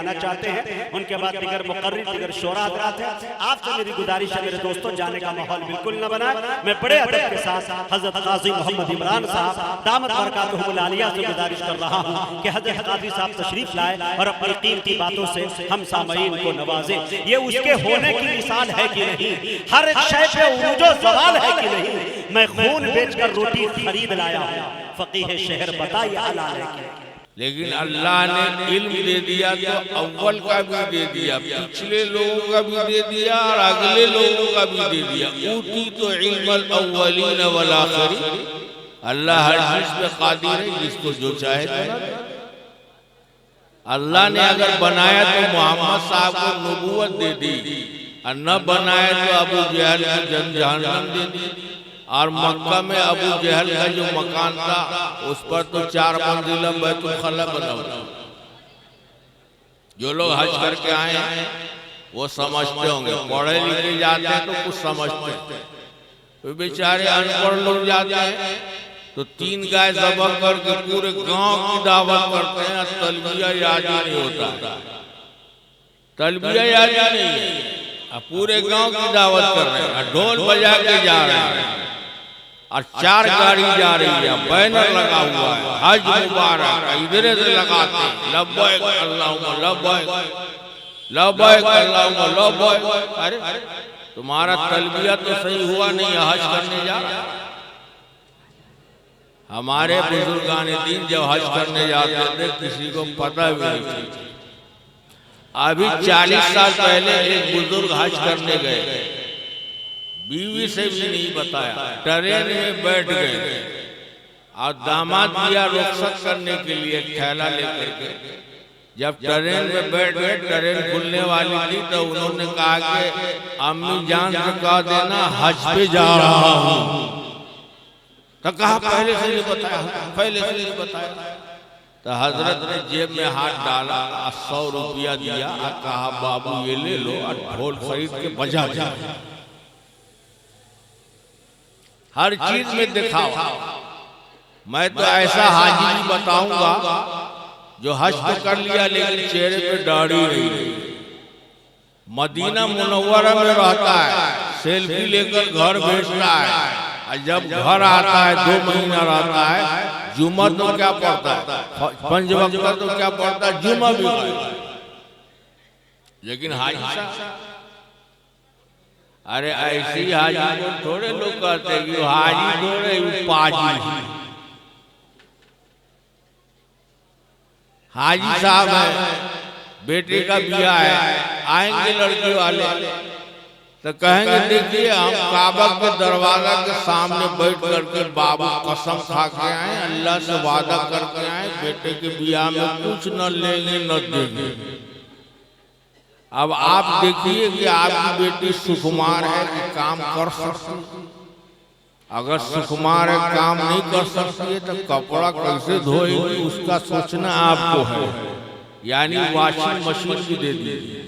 आना चाहते हैं। उनके बाद दिगर मुकर्रिर दिगर शोरा हज़रात हैं। आपसे मेरी गुजारिश है मेरे दोस्तों, जाने का माहौल बिल्कुल न बना। मैं बड़े अदब के साथ हजरत काजी मोहम्मद इमरान साहब दामत बरकातुहुल आलिया से गुजारिश कर रहा हूँ कि हजरत काजी साहब तशरीफ लाए और अपनी कीमती बातों से हम सामईन को नवाजे। ये उसके होने की मिसाल है कि नहीं, हर एक शय पे उरूजो सवाल है कि नहीं। मैं खून बेचकर रोटी खरीद लाया हूँ, फकीह शहर बताइए हलाल है कि। लेकिन अल्लाह ने इल्म दे दिया तो अव्वल का भी दे दिया, पिछले लोगों का भी दे दिया और अगले लोगों का भी दे दिया। ऊती तो इल्मल अव्वलीन वल आखिरीन। अल्लाह हर चीज पे कादिर है, जिसको जो चाहे बना दे। अल्लाह ने अगर बनाया तो मोहम्मद साहब को नबूवत दे दी, और न बनाया तो अबू जहल को जहन्नम दे दी। और मक्का में अबू जहल का जो मकान था उस पर तो 4 मंजिला बैतुल खला बना हुआ। जो लोग हज करके आए हैं वो समझते होंगे, पढ़े लिखे जाते हैं तो कुछ समझते हैं। तो बेचारे अनपढ़ लोग जाते हैं तो 3 गाय ज़बह करके पूरे गांव की दावत करते हैं। तलबिया याद ही नहीं होता, तलबिया याद ही नहीं है, पूरे गांव की दावत कर रहे हैं, ढोल बजा के जा रहे हैं और 4 गाड़ी जा रही है, बैनर लगा हुआ है हज मुबारक, इधर से लगाते लब्बैक अल्लाहुम्मा लब्बैक लब्बैक अल्लाहुम्मा लब्बैक। अरे तुम्हारा तलबिया तो सही हुआ नहीं, हज करने जा रहा। हमारे बुजुर्गाने दीन जब हज करने जाते थे किसी को पता भी नहीं था। अभी 40 साल पहले एक बुजुर्ग हज करने गए, बीवी से भी नहीं बताया, ट्रेन में बैठ गए और दामाद दिया रुखसत करने के लिए थैला लेकर के। जब ट्रेन में बैठ गए, ट्रेन खुलने वाली थी तो उन्होंने कहा कि अम्मी जान से कह देना हज पे जा रहा हूँ। तो कहा पहले से नहीं बताया, पहले से नहीं बताया। तो हजरत ने जेब में हाथ डाला, 100 रुपया दिया और कहा बाबू ये ले लो और ढोल खरीद के बजा जा। हर चीज में दिखाओ। मैं तो ऐसा हाजी भी बताऊंगा जो हज तो कर लिया लेकिन चेहरे पे दाढ़ी नहीं, मदीना मुनव्वरा में रहता है, सेल्फी लेकर घर भेजता है, और जब घर आता है 2 महीना रहता है, जुम्मा तो क्या पढ़ता है, 5 वक्त का तो क्या पढ़ता है, जुम्मा भी नहीं। लेकिन हाजी साहब, अरे ऐसी हाजी को थोड़े लोग कहते हैं कि हाजी थोड़े पाजी। हाजी साहब है, बेटे का ब्याह है, आएंगे लड़की वाले तो कहेंगे देखिए हम काबा के दरवाजा के सामने बैठ करके बाबू कसम खा के आए, अल्लाह से वादा करके आए, बेटे के ब्याह में कुछ न लेंगे न देंगे। अब आप देखिए कि आपकी बेटी सुकुमार है कि काम कर सकती। अगर सुकुमार है काम नहीं कर सकती है तो कपड़ा कैसे धोएगी उसका सोचना आपको है। यानी वॉशिंग मशीन भी दे दीजिए।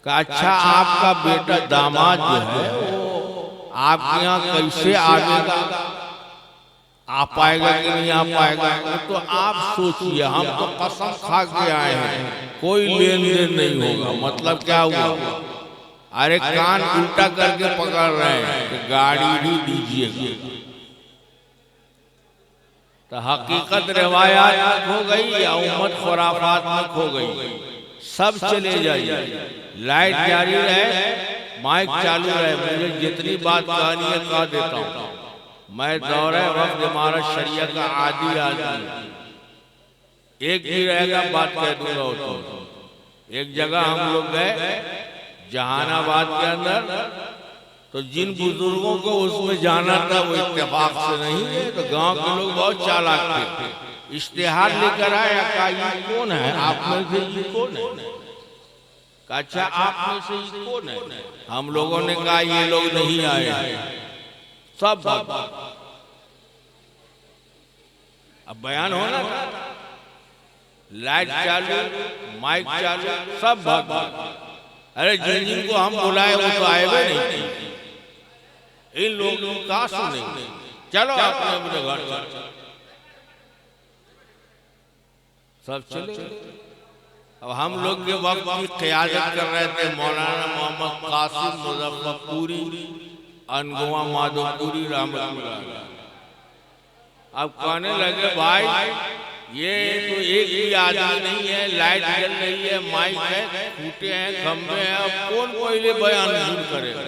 अच्छा आपका बेटा दामाद जो है वो आपके यहाँ कैसे आएगा, आ पाएगा कि नहीं आ पाएगा, तो आप सोचिए। हम तो कसम खा के आए हैं कोई लेन देन नहीं होगा। मतलब क्या हुआ, अरे कान उल्टा करके पकड़ रहे हैं कि गाड़ी भी दीजिएगा। तो हकीकत रिवायात में खो गई या उम्मत खुराफात में खो गई। सब चले जाइए, लाइट जारी रहे, माइक चालू रहे। मुझे जितनी बात कहनी है कह देता हूँ। मैं दौरे वक्त हमारा शरिया का आदि आदमी एक ही रहेगा, बात कह दूंगा तो। एक जगह हम लोग गए जहानाबाद के अंदर, तो जिन बुजुर्गों को उसमें जाना था वो इत्तेफाक से नहीं है, तो गांव के लोग बहुत चालाक थे। इश्तिहार लेकर आया, कहा ये कौन है आप में से, ये कौन है? अच्छा आप में से ये कौन है? हम लोगों ने कहा ये लोग नहीं आए। सब अब बयान होना था, लाइट चालू, माइक चालू, सब भाग। अरे जिनको हम बुलाए वो तो आए भी नहीं। इन लोगों का सुनेंगे, चलो अपने अपने घर। सब चले। अब हम लोग के वक्त की क़यादत कर रहे थे मौलाना मोहम्मद कासिम मुजफ्फरपुरी अनगुआ माधोपुरी रहमतुल्लाह अलैह। अब कहने लगे भाई ये तो एक भी आदमी नहीं है, लाइट जल रही है, माइक है, खूंटे हैं, खंबे हैं, अब कौन पहले बयान शुरू करेगा?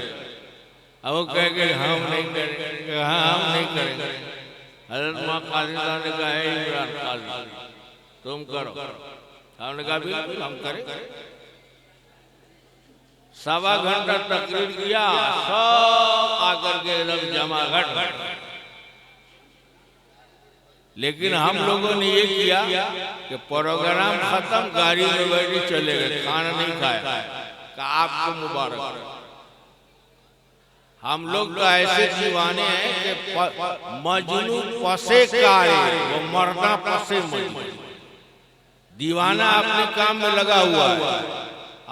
अब वो कहेंगे हम नहीं करेंगे, हाँ हम नहीं करेंगे। हज़रत माँ काजी साहब ने कहा है इमरान काजी तुम करो, हमने कहा बिल्कुल हम करें। सवा घंटा तकरीर किया, सब आकर के एकदम जमा घट। लेकिन हम लोगों ने ये किया कि प्रोग्राम खत्म, गाड़ी में बैठे चले गए, खाना नहीं खाया। कि आपको मुबारक। हम लोग तो ऐसे दीवाने हैं कि मजनू पसे कारे वो मरना पसे मजनू। दीवाना अपने काम में लगा हुआ है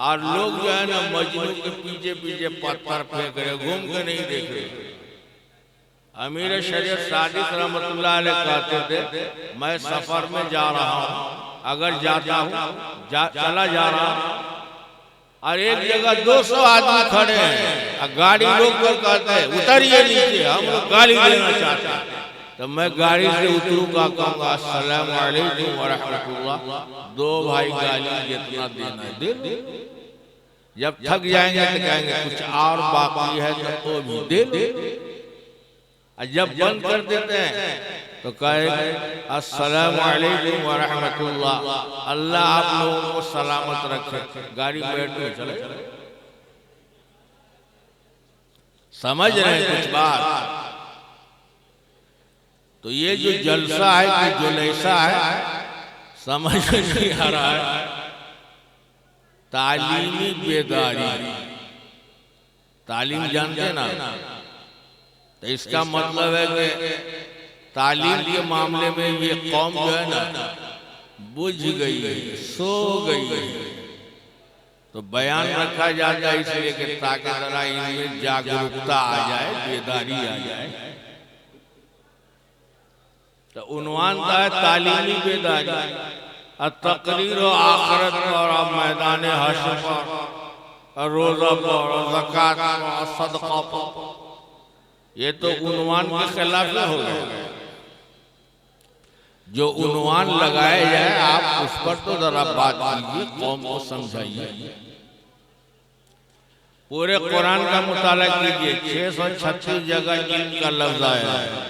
और लोग जो है ना मजनू के पीछे पीछे पत्थर फेंक रहे, घूम के नहीं देख रहे। अमीर शरीयत सादिक रहमतुल्लाह अलैह कहते थे मैं सफर में जा रहा हूँ, अगर जाता हूँ चला जा रहा हूँ और एक जगह 200 आदमी खड़े हैं और गाड़ी रोक कर कहते हैं उतरिए नीचे, हम लोग गाली देना चाहते हैं। तो मैं गाड़ी से उतरूंगा, कहूँगा अस्सलाम वालेकुम व रहमतुल्लाह, दो भाई गाली जितना देना दे। जब थक जाएंगे तो कहेंगे कुछ और बाकी है तो भी दे। और जब बंद कर देते हैं तो कहेंगे अस्सलाम वालेकुम व रहमतुल्लाह, अल्लाह आप लोगों को सलामत रखे, गाड़ी बैठो चले। समझ रहे हैं कुछ बात? तो ये जो जलसा है कि जुलैसा है समझ नहीं आ रहा है। तालीमी बेदारी, तालीम जानते ना, तो इसका मतलब है कि तालीम के मामले में ये कौम जो है ना बुझ गई है, सो गई है। तो बयान रखा जाता है इसलिए कि ताकि जरा इनमें जागरूकता आ जाए, बेदारी आ जाए। तो उन्वान था है तालीमी बेदारी, तकरीर आखिरत पर, मैदान हश्र पर, रोजा पर, ज़कात पर, सदका पर। ये तो उन्वान के खिलाफ हो गया। जो उन्वान लगाया जाए आप उस पर तो जरा बात कीजिए, कौम को समझाइए। पूरे कुरान का मुताला कीजिए, 636 जगह इल्म का लफ्ज आया है,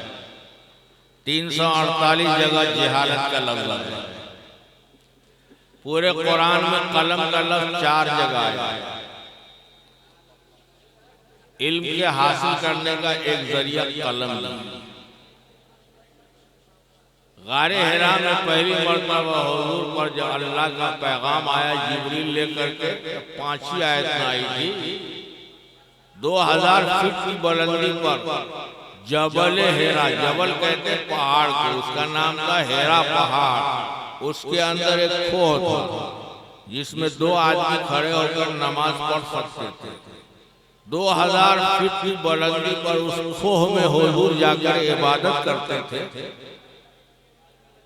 348 जगह जहालत का लफ्ज आया है। पूरे कुरान में कलम का लफ्ज 4 जगह आया है। इल्म के हासिल करने का एक जरिया कलम नहीं। गारे हिरा में पहली मरतबा हुजूर पर जब अल्लाह का पैगाम आया जिब्रील लेकर के, 5ही आयत में आई थी। 2000 फीट की बुलंदी पर जबल हेरा, जबल कहते हैं पहाड़ को, उसका नाम था हेरा पहाड़। उसके अंदर एक खोह था जिसमें 2 आदमी खड़े होकर नमाज पढ़ सकते थे। 2000 फीट की बुलंदी पर उस खोह में हुजूर जाकर इबादत करते थे।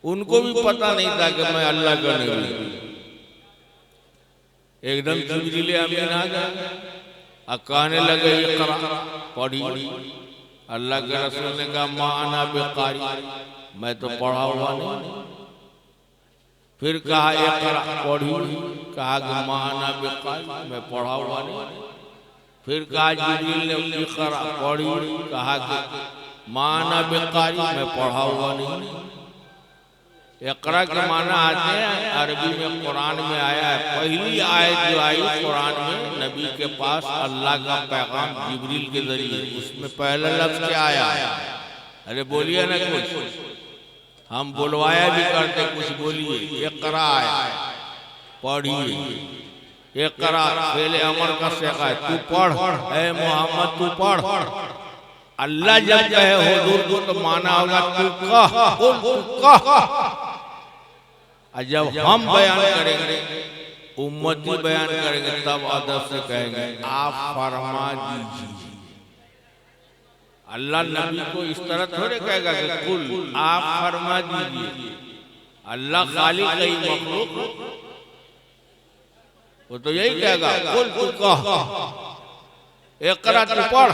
उनको भी पता नहीं था कि मैं अल्लाह का नबी हूं। एकदम जिब्रील अमीन आ गए और कहने लगे इक़रा, पढ़ी। अल्लाह के रसूल ने कहा मा अना बिकारी, मैं तो पढ़ा हुआ नहीं। फिर कहा इक़रा, पढ़ी। कहा कि मा अना बिकारी, मैं पढ़ा हुआ नहीं। फिर कहा जिब्रील ने इक़रा, पढ़ी। कहा कि मा अना बिकारी, मैं पढ़ा हुआ नहीं। इक़रा के माना आते हैं अरबी में, कुरान में आया है। पहली आयत जो आई कुरान में नबी के पास अल्लाह का पैगाम जिब्रील के जरिए, उसमें पहला लफ्ज क्या आया? अरे बोलिए ना कुछ, हम बुलवाया भी करते, कुछ बोलिए। इक़रा आया, पढ़िए। इक़रा पहले अमर का सेगा है, तू पढ़, ऐ मोहम्मद तू पढ़। अल्लाह जब कहे हुजूर को तो माना होगा तू कह। और जब हम बयान करेंगे, उम्मती बयान करेंगे, तब अदब से कहेंगे आप फरमा दीजिए। अल्लाह नबी को इस तरह थोड़े कहेगा कि कुल आप फरमा दीजिए। अल्लाह खालिक कई मखलूक, वो तो यही कहेगा कुल तू कह, इकरा तू पढ़।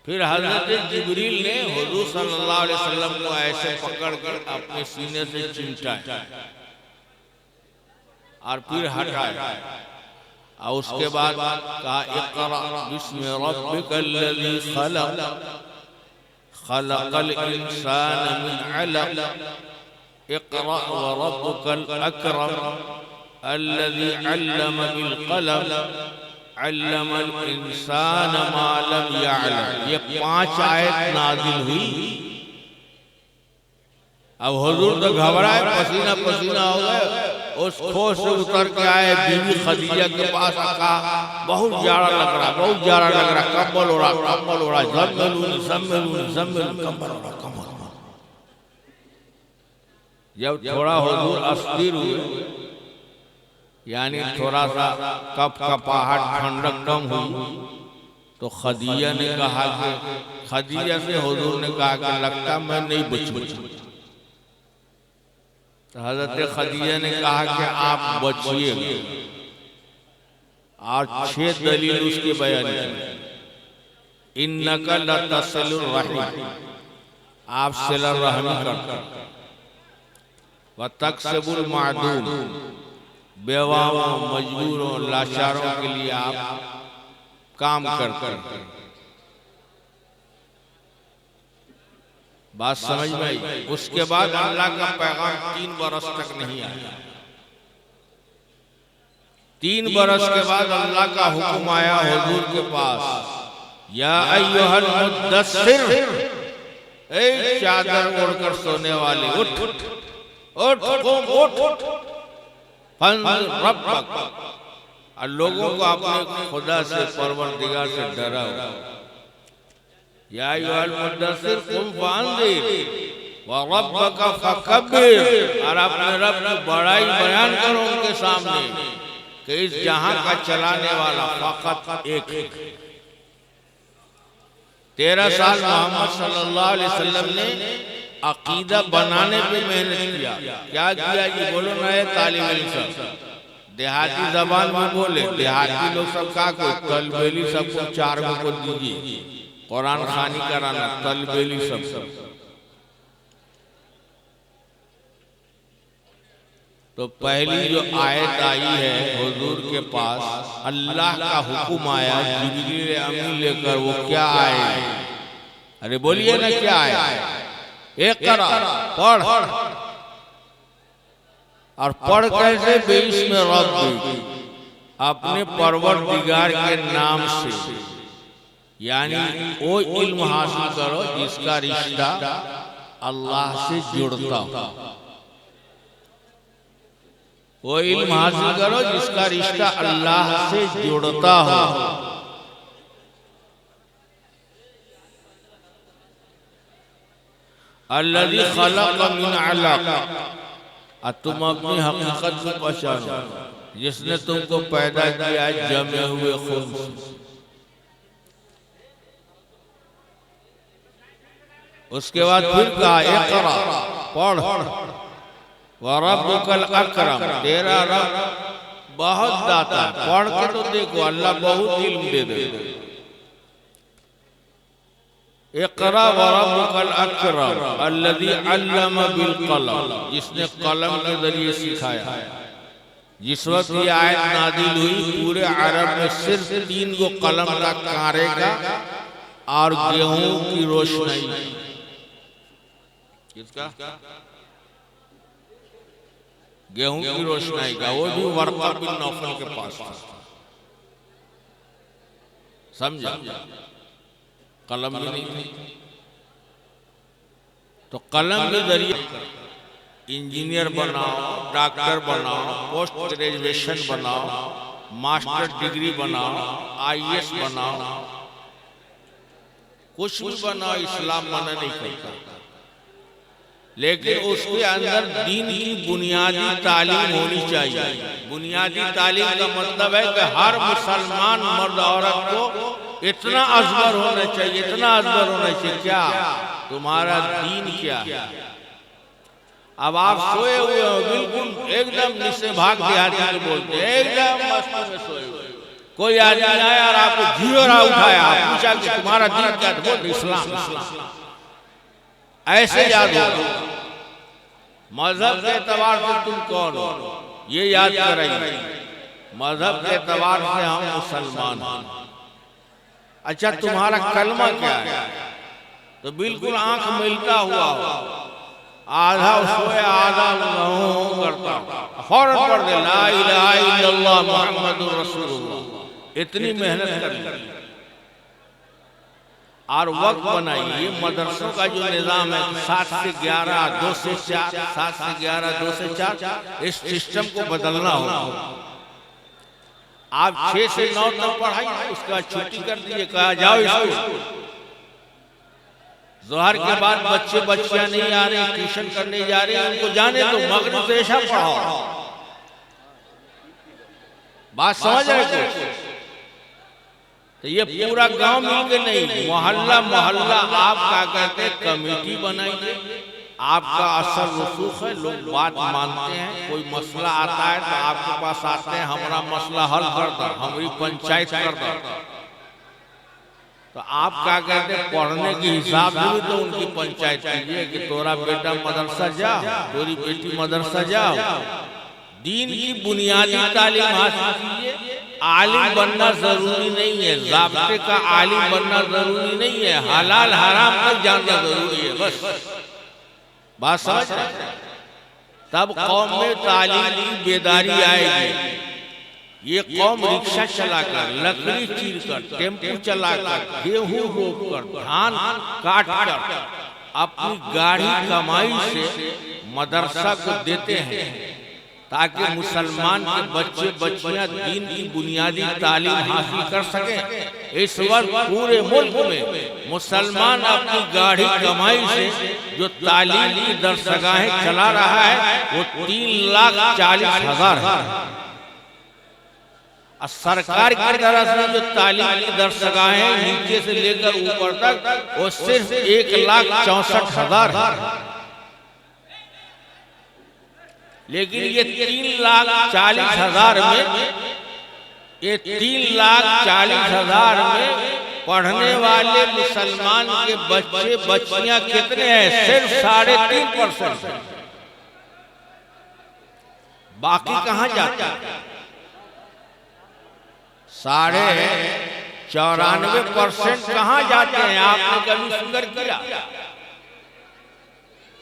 फिर हजरत जिब्रील ने हुजूर सल्लल्लाहु अलैहि वसल्लम को ऐसे पकड़ कर अपने सीने से चिमटा और फिर हटाया और उसके बाद कहा इक़रा बिस्मि रब्बिकल्लज़ी खलक़ खलक़ल इंसान मिन अलक़ इक़रा व रब्बुकल अकरम अल्लज़ी अल्लम बिल क़लम अल्लमल इंसान मा लम यअलम। ये 5 आयत नाज़िल हुई। अब हुजूर तो घबराए, पसीना पसीना हो गए। उस खोह से उतर के आए, बीवी खदीजा के पास कहा बहुत जाड़ा लग रहा, बहुत जाड़ा लग रहा, कंबल ओढ़ा, कंबल ओढ़ा, ज़म्मिलूनी ज़म्मिलूनी ज़म्मिलूनी, कंबल ओढ़ा, कंबल ओढ़ा। जब थोड़ा हुजूर अस्थिर हुए, यानी थोड़ा सा कप कपाहट ठंडक कम हुई, तो खदीजा ने कहा कि खदीजा से हुजूर ने कहा कि लगता मैं नहीं बचूंगी। तो हजरत खदीजा ने कहा कि आप बचिए, और 6 दलील उसके बयान की। इन्नका लतसिलुर रहीम, आप सिलर रहमी करते, व तक्सिबुल मादूम, बेवाओं मजबूरों लाचारों के लिए आप काम करते। बात समझ में आई। उसके बाद अल्लाह का पैगाम 3 बरस तक नहीं आया। 3 बरस के बाद अल्लाह का हुक्म आया हुजूर के पास, या अय्युहल मुद्दस्सिर, ए चादर ओढ़कर सोने वाले, उठ उठ उठ उठ, फंज़ुर रब्बक, और लोगों को अपने खुदा से परवरदिगार से डराओ। या अय्युहल मुद्दस्सिर कुम फअंज़िर व रब्बक फकब्बिर, और अपने रब की बड़ाई बयान करो उनके सामने कि इस जहां का चलाने वाला फकत एक है। 13 साल मोहम्मद सल्लल्लाहु अलैहि वसल्लम ने अकीदा बनाने पे मेहनत किया। क्या किया जी बोलो ना, ये तालिब इल्म सब देहाती जबान में बोले। देहाती लोग सब का कोई तलबेली सबको 4 को दीजिए, कुरान खानी कराना, तलबेली सब। तो पहली जो आयत आई है हुजूर के पास, अल्लाह का हुक्म आया जिब्रील अमीन लेकर, वो क्या आए? अरे बोलिए ना क्या आया? इक़रा, पढ़। और पढ़ कैसे? बिस्मि रब्बिक, अपने परवरदिगार के नाम से, यानी वो इल्म हासिल करो जिसका रिश्ता अल्लाह से जुड़ता हो। वो इल्म हासिल करो जिसका रिश्ता अल्लाह से जुड़ता हो। अल्लज़ी खलक़ मिन अलक़, तुम अपनी हकीकत को पहचानो, जिसने तुमको पैदा किया जमे हुए खून से। उसके बाद फिर कहा इक़रा, पढ़, व रब्बुकल अकरम, तेरा रब बहुत दाता। पढ़ के तो देखो अल्लाह बहुत इल्म दे दे। इक़रा व रब्बुकल अकरम अल्लज़ी अल्लम बिल क़लम, जिसने कलम के जरिए सिखाया। जिस वक्त ये आयत नाज़िल हुई, पूरे अरब में सिर्फ 3 को कलम का कारे का और गेहूं की रोशनी। किसका? गेहूं की रोशनी का, वो भी वर्क़ा बिन नौफल के पास था। समझा? कलम भी नहीं थी। तो कलम के जरिए इंजीनियर बनाओ, डॉक्टर बनाओ, पोस्ट ग्रेजुएशन बनाओ, मास्टर डिग्री बनाओ, IAS बनाओ, कुछ भी बनाओ, इस्लाम मना नहीं करता। लेकिन उसके अंदर दीन की बुनियादी तालीम होनी चाहिए। बुनियादी तालीम का मतलब है कि हर मुसलमान मर्द औरत को इतना अजगर होना चाहिए, इतना अजगर होना चाहिए, क्या तुम्हारा दीन क्या है। अब आप सोए हुए हो, बिल्कुल एकदम निश्चय भाग देहाती को बोलते हैं, एकदम मस्त में सोए हुए। कोई आदमी आया और आपको झियोरा उठाया, पूछा कि तुम्हारा दीन क्या है, बोल इस्लाम। ऐसे याद हो, मजहब के एतबार से तुम कौन हो ये याद करेंगे। मजहब के एतबार से हम मुसलमान हैं। अच्छा तुम्हारा कलमा क्या है? तो बिल्कुल आंख मिलता हुआ आधा सोए आधा करता फौरन पढ़ दे ला इलाहा इल्लल्लाह मुहम्मदुर रसूलुल्लाह। इतनी मेहनत कर ली और वक्त बनाइए। मदरसों का जो निज़ाम है 7 से 11, 2 से 4, 7 से 11, 2 से 4, इस सिस्टम को बदलना होगा। आप 6 से 9 तक पढ़ाइए, उसके बाद छुट्टी कर दीजिए, कहा जाओ स्कूल। जोहर के बाद बच्चे बच्चियां नहीं आ रहे, ट्यूशन करने जा रहे हैं, उनको जाने दो, मगरिब से इशा पढ़ाओ। बात समझ रहे कुछ? तो ये पूरा गांव मिलके नहीं, मोहल्ला मोहल्ला आप क्या कहते हैं कमेटी बनाइए। आपका असर रसूख है, लोग बात मानते हैं। कोई मसला आता है तो आपके पास आते हैं, हमारा मसला हल कर दो, हमारी पंचायत कर दो। तो आप क्या कहते हैं पढ़ने के हिसाब से भी तो उनकी पंचायत कीजिए कि तोरा बेटा मदरसा जाओ, तोरी बेटी मदरसा जाओ। दीन की बुनियादी तालीम हासिल कीजिए। आलिम बनना जरूरी नहीं है, ज़ाब्ते का आलिम बनना जरूरी नहीं है, हलाल हराम तक जानना जरूरी है, बस। बात समझ? तब कौम में तालीम की बेदारी आएगी। ये कौम रिक्शा चलाकर, लकड़ी चीरकर, टेम्पो चलाकर, गेहूं रोपकर, धान काटकर अपनी गाढ़ी कमाई से मदरसा को देते हैं ताकि मुसलमान के बच्चे बच्चियां दीन की बुनियादी तालीम हासिल कर सकें। इस वक्त पूरे मुल्क में मुसलमान अपनी गाढ़ी कमाई से जो तालीम की दरसगाहें चला रहा है वो 3,40,000 है। सरकार की तरफ से जो तालीम की दरसगाहें नीचे से लेकर ऊपर तक वो सिर्फ 1,64,000 है। लेकिन ये 3,40,000 में, ये 3,40,000 में पढ़ने वाले मुसलमान के बच्चे बच्चियां कितने हैं? सिर्फ 3.5%। बाकी कहाँ जाते हैं? 94% कहाँ जाते हैं? आपने कभी फिक्र किया?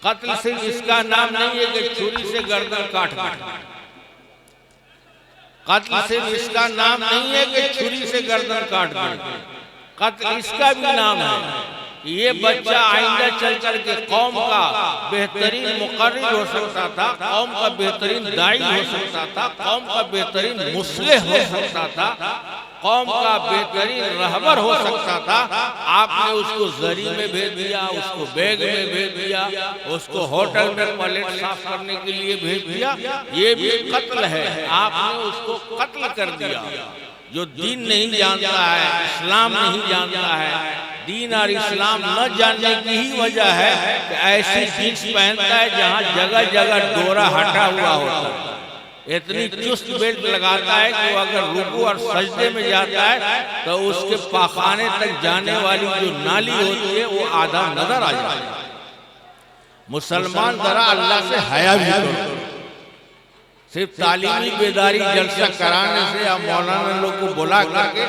कत्ल सिर्फ इसका नाम नहीं है कि छुरी से गर्दन काट दे। कत्ल सिर्फ इसका नाम नहीं है कि छुरी से गर्दन काट दे। कत्ल इसका भी नाम है कि ये बच्चा आइंदा चल कर के कौम का बेहतरीन मुकर्रिर हो सकता था, कौम का बेहतरीन दाई हो सकता था, कौम का बेहतरीन मुस्लिह हो सकता था, कौम का बेहतरीन रहबर हो सकता था। आपने उसको जरी में भेज दिया, उसको बैग में भेज दिया, उसको होटल में प्लेट साफ करने के लिए भेज दिया। ये भी कत्ल है। आपने उसको कत्ल कर दिया। जो दीन नहीं जानता है, इस्लाम नहीं जानता है, दीन और इस्लाम न जानने की ही वजह है कि ऐसी जीन्स पहनता है जहाँ जगह जगह डोरा हटा हुआ होता है। इतनी चुस्त बेल्ट लगाता है कि वो अगर रुकू और सजदे में जाता है तो उसके पाखाने तक जाने वाली जो नाली होती है वो आधा नजर आ जाता है। मुसलमान जरा अल्लाह से हया भी करो। सिर्फ तालीमी बेदारी जलसा कराने से या मौलाना लोग को बुला करके,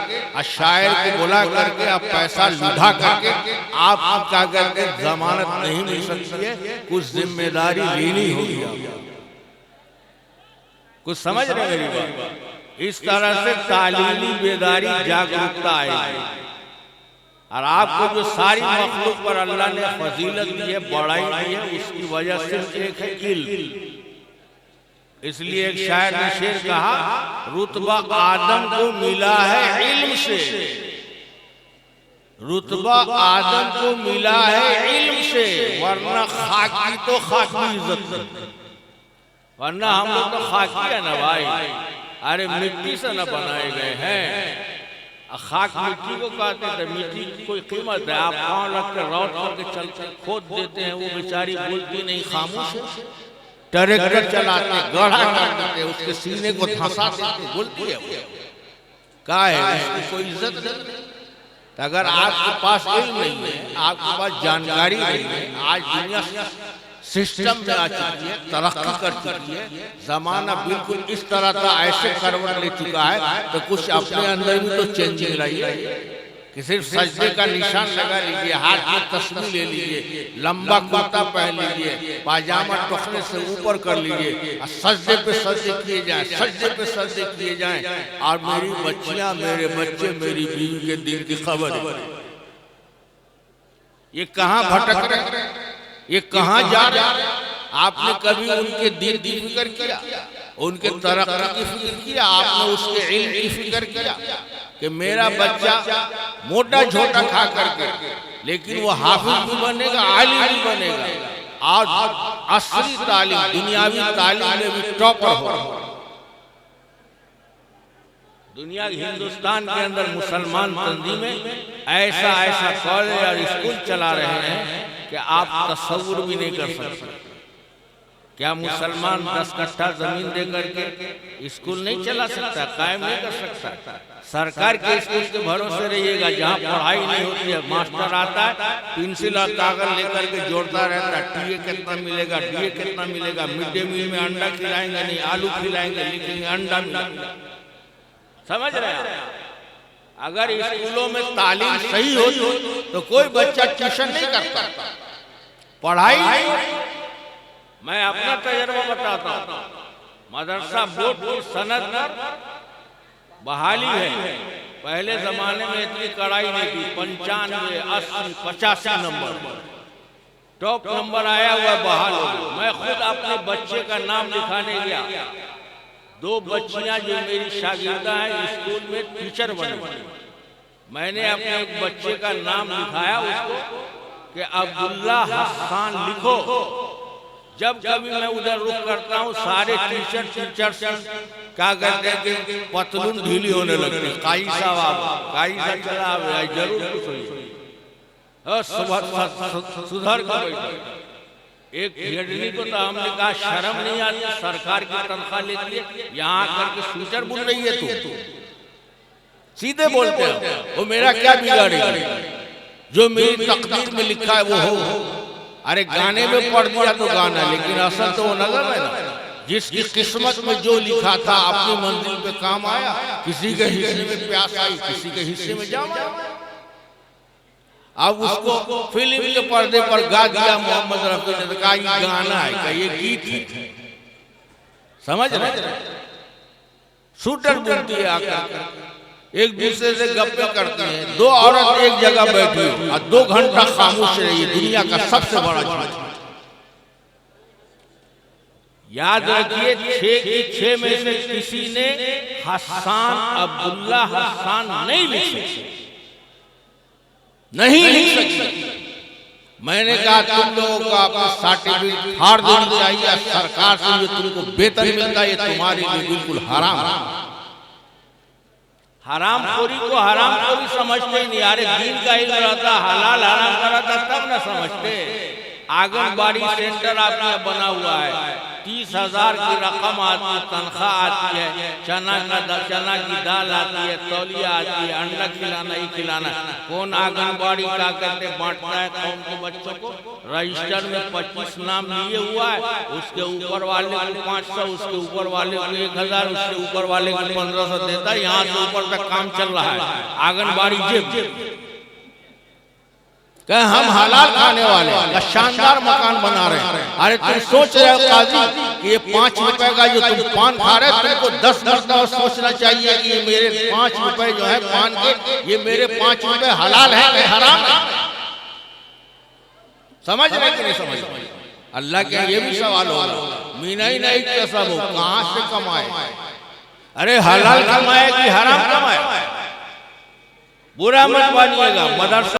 शायर को बुला करके, आप पैसा लुढ़ा करके आप क्या करके जमानत नहीं मिल सकती है। कुछ जिम्मेदारी लेनी होगी। कुछ समझ रहे मेरी बात? इस तरह से तालीमी बेदारी जागरूकता आएगी। और आपको जो सारी मखलूक पर अल्लाह ने फजीलत दी है, बढ़ाई दी है, उसकी वजह सिर्फ एक है इल्म। इसलिए एक शायर ने शेर कहा, रुतबा आदम को मिला है इल्म से, रुतबा आदम को मिला है इल्म से, वरना खाकी तो खाकी इज्जत, वरना हम लोग तो खाकी है ना भाई। अरे मिट्टी से न बनाए गए हैं। खाक मिट्टी को कहते थे, मिट्टी की कोई कीमत है? आप पाँव रख कर रौट करके चलते खोद देते हैं, वो बेचारी बोलती नहीं, खामोश है। ट्रैक्टर चलाते, गढ़ा करते, उसके सीने को धंसा देते, बोलती है वो क्या है, उसकी कोई इज्जत नहीं। तो अगर आपके पास इल्म नहीं है, आपके पास जानकारी नहीं है, आज दुनिया सिस्टम में आ चुकी है, तरक्की कर चुकी है, जमाना बिल्कुल इस तरह का ऐसे करवट ले चुका है, तो कुछ अपने अंदर भी तो चेंजिंग लाइए कि सिर्फ सजदे का निशान लगा लीजिए, हाथ में तस्बीह ले लीजिए, लंबा कुर्ता पहन लीजिए, पाजामा टखने से ऊपर कर लीजिए, सजदे पे सजदे किए जाएं, सजदे पे सजदे किए जाएं, और मेरी बच्चियां, मेरे बच्चे, मेरी बीवी के दिन की खबर है। ये कहाँ भटक रहे, ये कहाँ जा रहे? आपने कभी उनके दिन की फिक्र किया, उनके तरक्की की फिक्र किया, आपने उसके इल्म की फिक्र किया कि मेरा बच्चा मोटा झोटा खा करके, लेकिन वो हाफिज भी बनेगा, आलिम भी बनेगा, और असली तालीम, दुनियावी तालीम में भी टॉपर हो। दुनिया हिंदुस्तान के अंदर मुसलमान तंजीमें ऐसा ऐसा कॉलेज और स्कूल चला रहे हैं कि आप तस्वुर भी नहीं कर सकते। क्या मुसलमान 10 कट्ठा जमीन दे करके स्कूल नहीं चला सकता, कायम नहीं कर सकता? सरकार के स्कूल के भरोसे रहिएगा, जहाँ पढ़ाई नहीं होती है, मास्टर आता है, पेंसिल और कागज लेकर के जोड़ता रहता है, टीए कितना मिलेगा, डीए कितना मिलेगा, मिड डे मील में अंडा खिलाएंगे नहीं, आलू खिलाएंगे, लिखेंगे अंडा मिलेगा। समझ रहे हैं? अगर स्कूलों में तालीम सही होती तो कोई बच्चा ट्यूशन नहीं करता, पढ़ाई नहीं। मैं अपना तजर्बा बताता हूँ, मदरसा बोर्ड की सनद पर बहाली है। पहले जमाने में इतनी कड़ाई नहीं थी, 95, 80, 85 नंबर टॉप नंबर आया हुआ बहाल हो गया। मैं खुद अपने बच्चे का नाम लिखाने गया, 2 बच्चियां जो मेरी शागिर्दा हैं स्कूल में टीचर बनी, मैंने अपने एक बच्चे का नाम लिखाया उसको कि अब्दुल्ला हसन लिखो। जब कभी मैं उधर रुक करता हूँ, सारे टीचर क्या करते हैं, पतलून ढीली होने लगती, काई साहब चला जरूर कुछ सुधर कर। एक हेडनी को तो हमने कहा शर्म नहीं आती, सरकार की तनख्वाह लेती है, यहाँ करके स्वेटर बुन रही है तू, सीधे बोलते हैं वो मेरा क्या बिगाड़ेगा, जो मेरी तकदीर में लिखा है वो हो। अरे गाने में पढ़ दिया तो गाना, लेकिन असल तो वो नजर है ना, जिसकी किस्मत में जो लिखा था अपनी मंजिल पे काम आया, किसी के हिस्से में प्यास आई, किसी के हिस्से में जाम आया। अब उसको फिल्म के पर्दे पर गा दिया मोहम्मद रफी ने, कहा ये गाना है, कहा ये गीत है। समझ रहे? शूटर बोलती है आकर, एक दूसरे से गप्पे करते हैं, 2 औरत एक जगह बैठी और 2 घंटा खामोश रही, दुनिया का सबसे बड़ा झूठ। याद रखिए, 6 की 6 में से किसी ने हसन, अब्दुल्ला हसन नहीं लिख सकते, नहीं लिख सकते। मैंने कहा तुम लोगों का अपना सर्टिफिकेट फाड़ देना चाहिए, सरकार से जो तुमको वेतन मिलता है ये तुम्हारे लिए बिल्कुल हराम। हरामखोरी को हरामखोरी समझते नहीं, अरे दीन का इल्म रहता, हलाल हराम का रहता तब न समझते। आंगनबाड़ी सेंटर आपने बना हुआ है, 30,000 की रकम आती है, तनख्वाह आती है, चना की दाल आती है, तौलिया आती है, अंडा खिलाना ही खिलाना। कौन आंगनबाड़ी क्या करते बांटता है कौन के बच्चों को? रजिस्टर में 25 नाम लिए हुआ है, उसके ऊपर वाले को 500, उसके ऊपर वाले को 1000, उसके ऊपर वाले को 1500 देता है। यहाँ से ऊपर तक काम चल रहा है, आंगनबाड़ी जेब। क्या हम हलाल खाने वाले का शानदार मकान बना रहे हैं? अरे तुम सोच रहे हो काजी कि ये 5 रुपए का जो तुम पान खा रहे हो, तुमको 10 मरतबा सोचना चाहिए कि ये मेरे 5 रुपए जो है पान के, ये मेरे 5 रुपए हलाल है कि हराम है? समझ रहे कि नहीं समझ? अल्लाह के ये भी सवाल होगा, मीना ही नहीं कसब हो, कहाँ से कमाए? अरे हलाल कमाए कि हराम कमाए? बुरा मत मानिएगा। मदरसा